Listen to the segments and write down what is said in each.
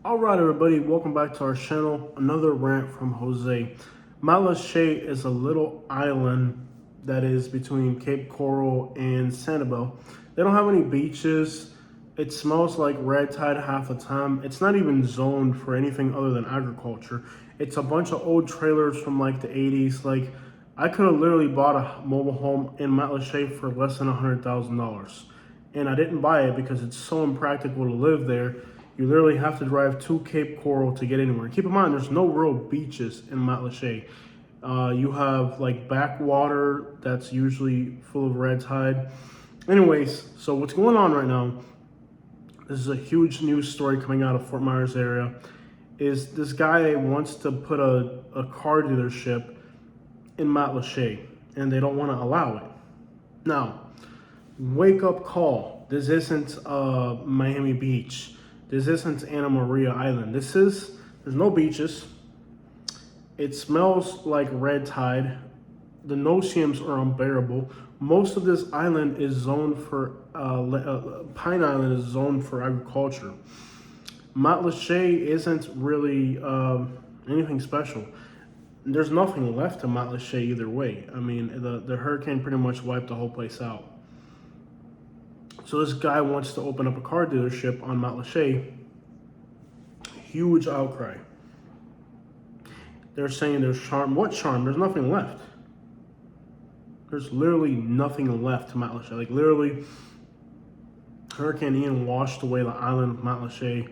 All right, everybody, welcome back to our channel. Another rant from Jose. Matlacha is a little island that is between Cape Coral and Sanibel. They don't have any beaches. It smells like red tide half the time. It's not even zoned for anything other than agriculture. It's a bunch of old trailers from like the 80s. Like, I could have literally bought a mobile home in Matlacha for less than $100,000. And I didn't buy it because it's so impractical to live there. You literally have to drive to Cape Coral to get anywhere. Keep in mind, there's no real beaches in Matlacha. You have like backwater that's usually full of red tide. Anyways, so what's going on right now, this is a huge news story coming out of Fort Myers area, is this guy wants to put a car dealership in Matlacha, and they don't want to allow it. Now, wake up call. This isn't Miami Beach. This isn't Anna Maria Island. There's no beaches. It smells like red tide. The no-see-ums are unbearable. Most of this island is zoned for, Pine Island is zoned for agriculture. Matlacha isn't really anything special. There's nothing left to Matlacha either way. I mean, the hurricane pretty much wiped the whole place out. So this guy wants to open up a car dealership on Matlacha. Huge outcry. They're saying there's charm. What charm? There's nothing left. There's literally nothing left to Matlacha. Like literally, Hurricane Ian washed away the island of Matlacha.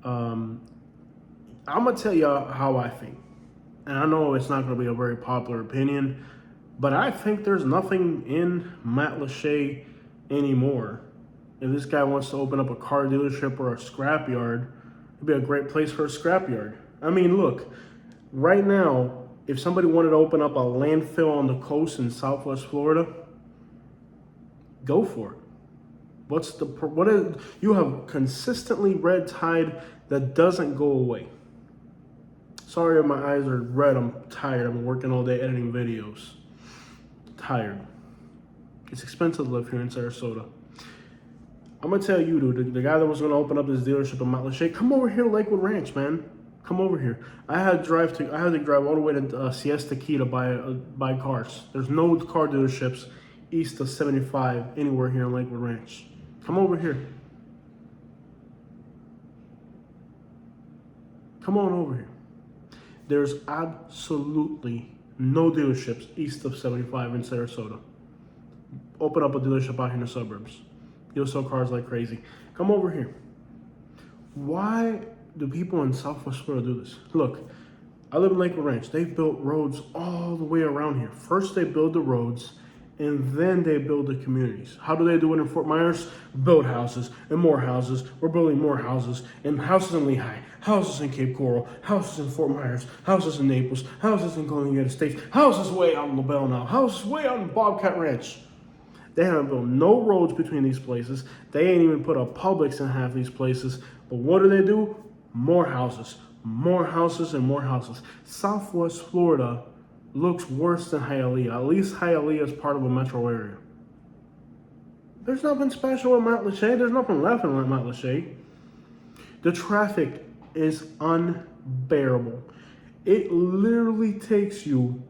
I'm gonna tell you how I think, and I know it's not gonna be a very popular opinion, but I think there's nothing in Matlacha anymore. If this guy wants to open up a car dealership or a scrapyard, it'd be a great place for a scrapyard. I mean, look, right now, if somebody wanted to open up a landfill on the coast in Southwest Florida, go for it. You have consistently red tide that doesn't go away. Sorry if my eyes are red, I'm tired. I've been working all day editing videos. Tired. It's expensive to live here in Sarasota. I'm gonna tell you, dude, the guy that was gonna open up this dealership in Matlacha, come over here to Lakewood Ranch, man. Come over here. I had to drive all the way to Siesta Key to buy cars. There's no car dealerships east of 75 anywhere here in Lakewood Ranch. Come over here. Come on over here. There's absolutely no dealerships east of 75 in Sarasota. Open up a dealership out here in the suburbs. You'll sell cars like crazy. Come over here. Why do people in Southwest Florida do this? Look, I live in Lakewood Ranch. They've built roads all the way around here. First they build the roads, and then they build the communities. How do they do it in Fort Myers? Build houses and more houses. We're building more houses, and houses in Lehigh, houses in Cape Coral, houses in Fort Myers, houses in Naples, houses in Golden Gate Estates, houses way out in LaBelle now, houses way out in Bobcat Ranch. They haven't built no roads between these places. They ain't even put a Publix in half these places. But what do? More houses, more houses, and more houses. Southwest Florida looks worse than Hialeah. At least Hialeah is part of a metro area. There's nothing special in Matlacha. There's nothing left in Matlacha. The traffic is unbearable. It literally takes you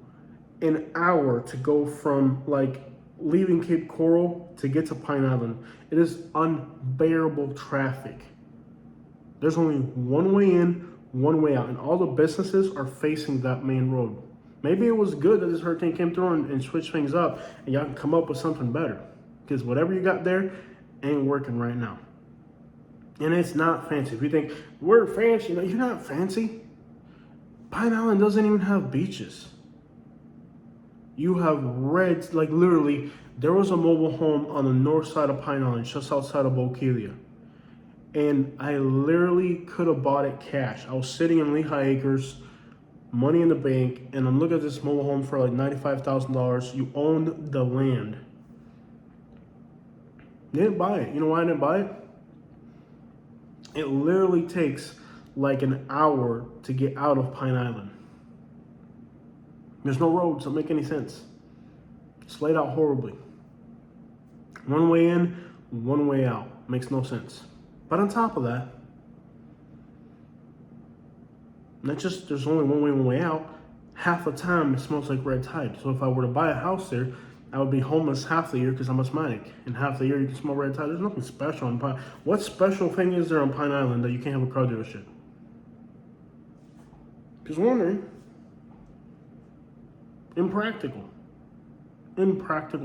an hour to go from like leaving Cape Coral to get to Pine Island. It is unbearable traffic. There's only one way in, one way out, and all the businesses are facing that main road. Maybe it was good that this hurricane came through and switched things up, and y'all can come up with something better, because whatever you got there ain't working right now. And it's not fancy. If you think we're fancy, you're not fancy. Pine Island doesn't even have beaches. You have red, like literally, there was a mobile home on the north side of Pine Island, just outside of Bokeelia. And I literally could have bought it cash. I was sitting in Lehigh Acres, money in the bank, and I'm looking at this mobile home for like $95,000. You owned the land. Didn't buy it. You know why I didn't buy it? It literally takes like an hour to get out of Pine Island. There's no roads, don't make any sense. It's laid out horribly. One way in, one way out. Makes no sense. But on top of that, Not just there's only one way out. Half the time it smells like red tide. So if I were to buy a house there, I would be homeless half the year because I'm asthmatic. And half the year you can smell red tide. There's nothing special on Pine. What special thing is there on Pine Island that you can't have a car dealership? Just wondering. Impractical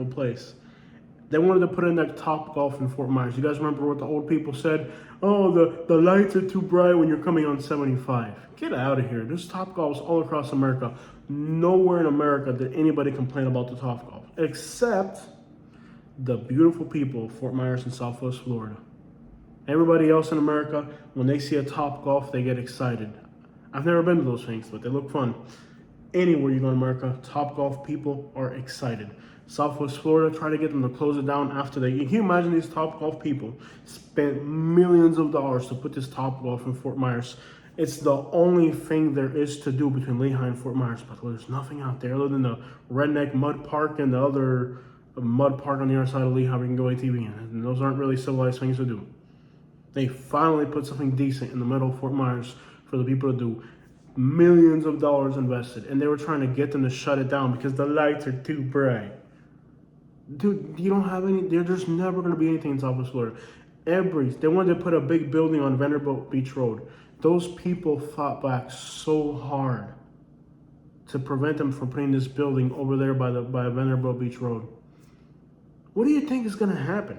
place. They wanted to put in that Top Golf in Fort Myers. You guys remember what the old people said? Oh, the lights are too bright when you're coming on 75. Get out of here. There's Top Golfs all across America. Nowhere in America did anybody complain about the Top Golf, except the beautiful people of Fort Myers and Southwest Florida. Everybody else in America, when they see a Top Golf, they get excited. I've never been to those things, but they look fun. Anywhere you go in America, Top Golf people are excited. Southwest Florida, try to get them to close it down after they. Can you imagine these Top Golf people spent millions of dollars to put this Top Golf in Fort Myers? It's the only thing there is to do between Lehigh and Fort Myers, but there's nothing out there other than the redneck mud park and the other mud park on the other side of Lehigh we can go ATV in. And those aren't really civilized things to do. They finally put something decent in the middle of Fort Myers for the people to do. Millions of dollars invested, and they were trying to get them to shut it down because the lights are too bright. Dude, you don't have any. There's never going to be anything in Southwest Florida. They wanted to put a big building on Vanderbilt Beach Road. Those people fought back so hard to prevent them from putting this building over there by Vanderbilt Beach Road. What do you think is going to happen?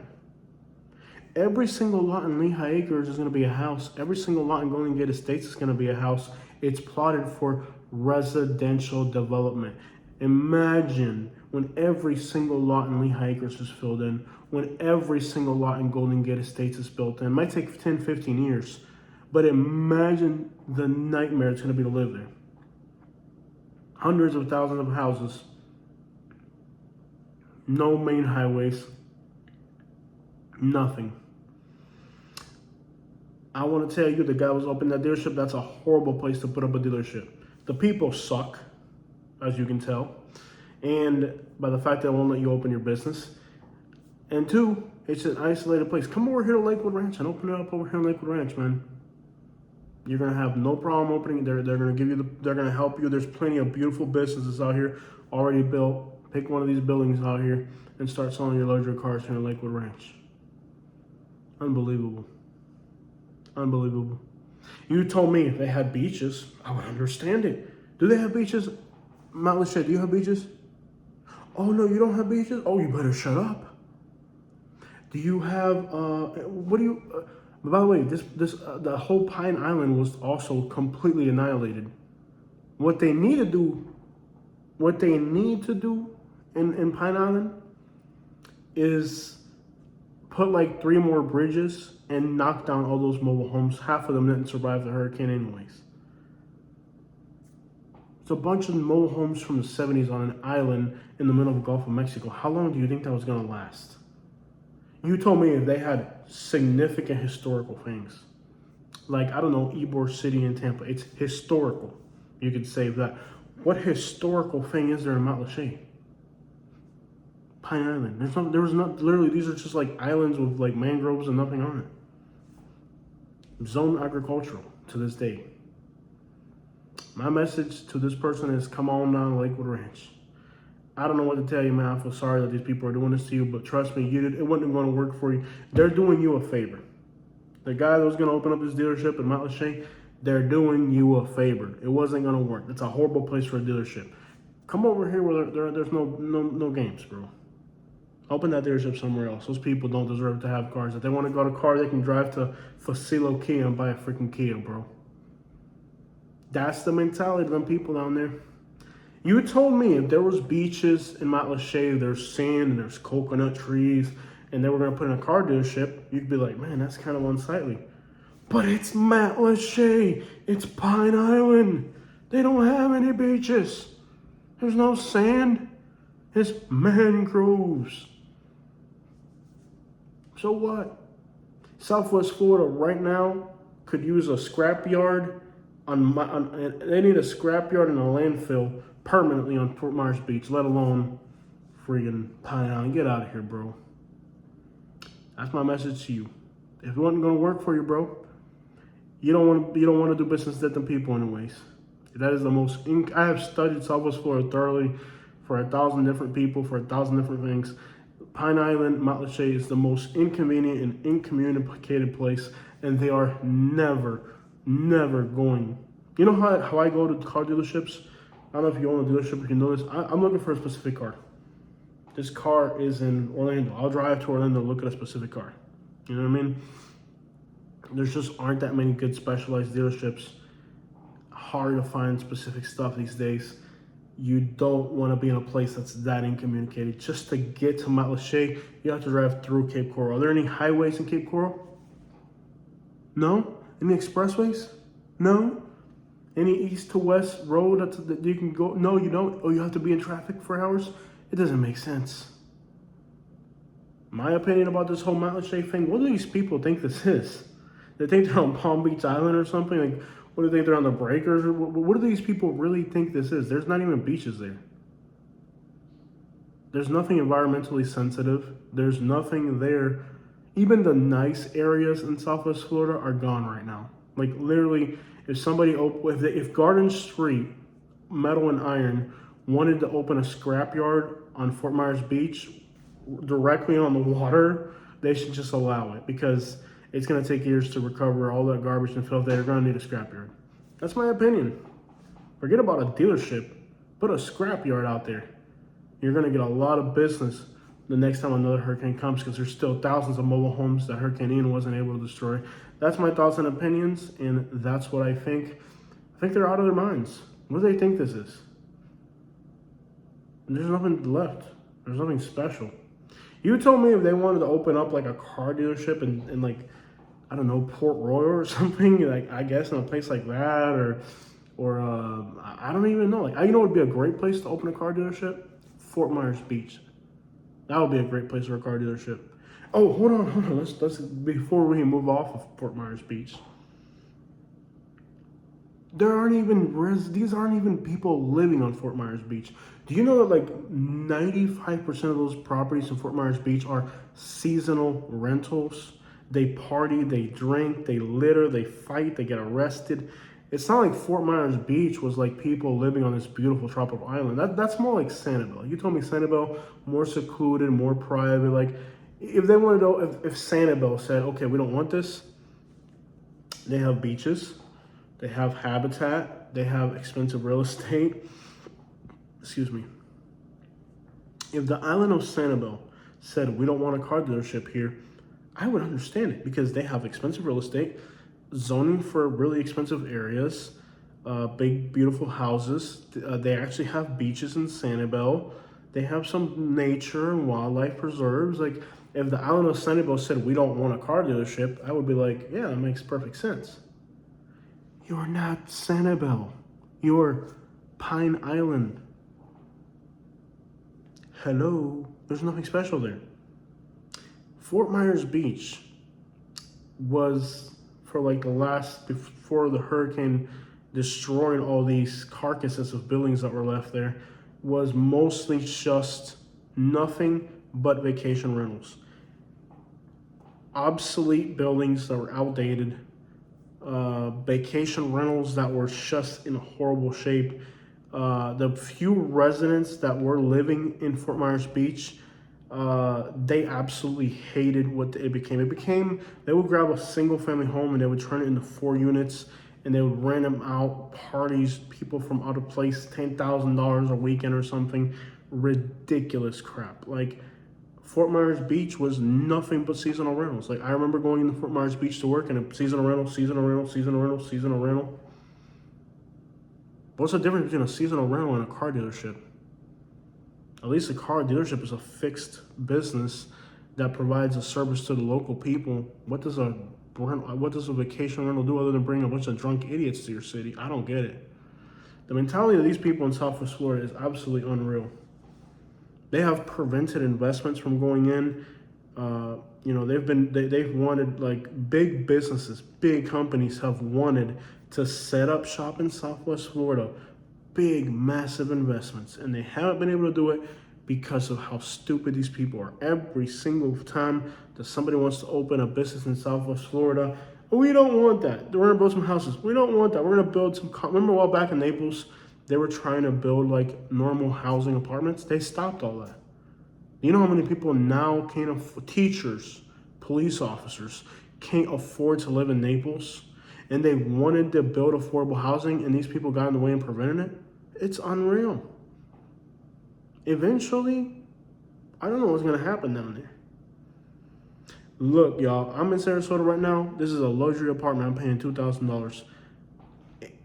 Every single lot in Lehigh Acres is going to be a house. Every single lot in Golden Gate Estates is going to be a house. It's plotted for residential development. Imagine when every single lot in Lehigh Acres is filled in, when every single lot in Golden Gate Estates is built in. It might take 10, 15 years, but imagine the nightmare it's going to be to live there. Hundreds of thousands of houses, no main highways, nothing. I want to tell you, the guy was opening that dealership. That's a horrible place to put up a dealership. The people suck, as you can tell. And by the fact that it won't let you open your business. And two, it's an isolated place. Come over here to Lakewood Ranch and open it up over here in Lakewood Ranch, man. You're gonna have no problem opening it. They're gonna give you they're gonna help you. There's plenty of beautiful businesses out here already built. Pick one of these buildings out here and start selling your luxury cars here in Lakewood Ranch. Unbelievable. Unbelievable. You told me if they had beaches, I would understand it. Do they have beaches? Matlacha, do you have beaches? Oh, no, you don't have beaches? Oh, you better shut up. Do you have, by the way, the whole Pine Island was also completely annihilated. What they need to do in Pine Island is put like 3 more bridges and knock down all those mobile homes. Half of them didn't survive the hurricane anyways. It's a bunch of mobile homes from the 70s on an island in the middle of the Gulf of Mexico. How long do you think that was going to last? You told me if they had significant historical things, like, I don't know, Ybor City in Tampa, it's historical. You could save that. What historical thing is there in Matlacha? Pine Island. Literally, these are just like islands with like mangroves and nothing on it. Zone agricultural to this day. My message to this person is come on down to Lakewood Ranch. I don't know what to tell you, man. I feel sorry that these people are doing this to you, but trust me, it wasn't going to work for you. They're doing you a favor. The guy that was going to open up this dealership in Matlacha, they're doing you a favor. It wasn't going to work. It's a horrible place for a dealership. Come over here where there's no games, bro. Open that dealership somewhere else. Those people don't deserve to have cars. If they want to go to car, they can drive to Facilo Kia and buy a freaking Kia, bro. That's the mentality of them people down there. You told me if there was beaches in Matlacha, there's sand and there's coconut trees, and they were going to put in a car dealership, you'd be like, man, that's kind of unsightly. But it's Matlacha. It's Pine Island. They don't have any beaches. There's no sand. It's mangroves. So what? Southwest Florida right now could use a scrapyard. They need a scrapyard and a landfill permanently on Fort Myers Beach, let alone freaking Pine Island. Get out of here, bro. That's my message to you. If it wasn't going to work for you, bro, You don't want to do business with them people anyways. That is the most. I have studied Southwest Florida thoroughly for 1,000 different people for 1,000 different things. Pine Island, Matlacha is the most inconvenient and incommunicated place, and they are never going. You know how I go to car dealerships? I don't know if you own a dealership, you can know this. I'm looking for a specific car. This car is in Orlando. I'll drive to Orlando to look at a specific car. You know what I mean? There's just aren't that many good specialized dealerships. Hard to find specific stuff these days. You don't want to be in a place that's that incommunicated. Just to get to Matlacha, you have to drive through Cape Coral. Are there any highways in Cape Coral? No? Any expressways? No? Any east to west road that you can go? No, you don't. Oh, you have to be in traffic for hours? It doesn't make sense. My opinion about this whole Matlacha thing, what do these people think this is? They think they're on Palm Beach Island or something? Like, what do they think they're on the breakers? Or what do these people really think this is? There's not even beaches there. There's nothing environmentally sensitive. There's nothing there. Even the nice areas in Southwest Florida are gone right now. Like literally, if Garden Street, Metal and Iron, wanted to open a scrapyard on Fort Myers Beach directly on the water, they should just allow it because it's going to take years to recover all that garbage and filth. They're going to need a scrapyard. That's my opinion. Forget about a dealership. Put a scrapyard out there. You're going to get a lot of business the next time another hurricane comes because there's still thousands of mobile homes that Hurricane Ian wasn't able to destroy. That's my thoughts and opinions, and that's what I think. I think they're out of their minds. What do they think this is? And there's nothing left. There's nothing special. You told me if they wanted to open up like a car dealership in like, I don't know, Port Royal or something, like I guess in a place like that, or I don't even know. Like, you know what would be a great place to open a car dealership? Fort Myers Beach. That would be a great place for a car dealership. Oh, hold on. Let's before we move off of Fort Myers Beach. These aren't even people living on Fort Myers Beach. Do you know that like 95% of those properties in Fort Myers Beach are seasonal rentals? They party, they drink, they litter, they fight, they get arrested. It's not like Fort Myers Beach was like people living on this beautiful tropical island. That's more like Sanibel. You told me Sanibel, more secluded, more private. Like if they wanted to, if Sanibel said, okay, we don't want this, they have beaches, they have habitat, they have expensive real estate. Excuse me. If the island of Sanibel said, we don't want a car dealership here, I would understand it because they have expensive real estate, zoning for really expensive areas, big, beautiful houses. They actually have beaches in Sanibel. They have some nature and wildlife preserves. Like, if the island of Sanibel said, we don't want a car dealership, I would be like, yeah, that makes perfect sense. You're not Sanibel. You're Pine Island. Hello. There's nothing special there. Fort Myers Beach was, for like the last, before the hurricane destroying all these carcasses of buildings that were left there, was mostly just nothing but vacation rentals. Obsolete buildings that were outdated, vacation rentals that were just in horrible shape. The few residents that were living in Fort Myers Beach, they absolutely hated what it became. They would grab a single family home and they would turn it into 4 units and they would rent them out, parties, people from out of place, $10,000 a weekend or something. Ridiculous crap. Like, Fort Myers Beach was nothing but seasonal rentals. Like, I remember going into Fort Myers Beach to work and a seasonal rental. What's the difference between a seasonal rental and a car dealership? At least a car dealership is a fixed business that provides a service to the local people. What does a vacation rental do other than bring a bunch of drunk idiots to your city? I don't get it. The mentality of these people in Southwest Florida is absolutely unreal. They have prevented investments from going in. They've wanted, like, big businesses, big companies have wanted to set up shop in Southwest Florida. Big, massive investments, and they haven't been able to do it because of how stupid these people are. Every single time that somebody wants to open a business in Southwest Florida, We don't want that. We're gonna build some houses. We don't want that. We're gonna build some. Remember a while back in Naples, they were trying to build like normal housing apartments. They stopped all that. You know how many people now can't afford, teachers, police officers can't afford to live in Naples, and they wanted to build affordable housing, and these people got in the way and prevented it? It's unreal. Eventually, I don't know what's gonna happen down there. Look, y'all, I'm in Sarasota right now. This is a luxury apartment. I'm paying $2,000.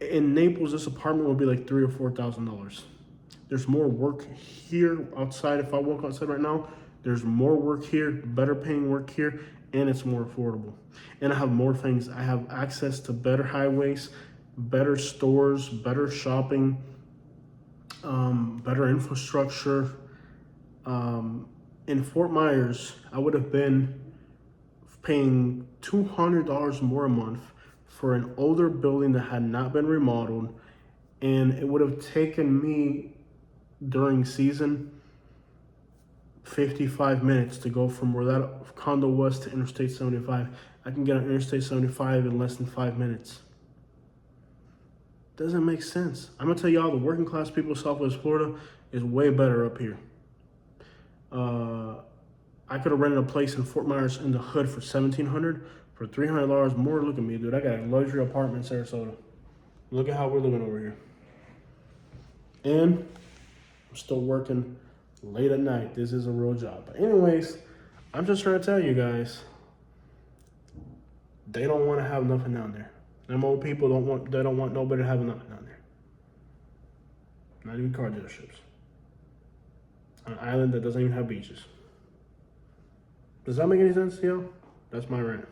In Naples, this apartment would be like $3,000 or $4,000. There's more work here outside. If I walk outside right now, there's more work here, better paying work here, and it's more affordable. And I have more things. I have access to better highways, better stores, better shopping, better infrastructure. In Fort Myers, I would have been paying $200 more a month for an older building that had not been remodeled, and it would have taken me during season 55 minutes to go from where that condo was to Interstate 75. I can get on Interstate 75 in less than 5 minutes. Doesn't make sense. I'm gonna tell y'all, the working class people of Southwest Florida is way better up here. I could have rented a place in Fort Myers in the hood for $1,700 for $300 more. Look at me, dude. I got a luxury apartment in Sarasota. Look at how we're living over here. And I'm still working late at night. This is a real job. But anyways, I'm just trying to tell you guys, they don't want to have nothing down there. Them old people don't want nobody to have nothing down there. Not even car dealerships. On an island that doesn't even have beaches. Does that make any sense to you? That's my rant.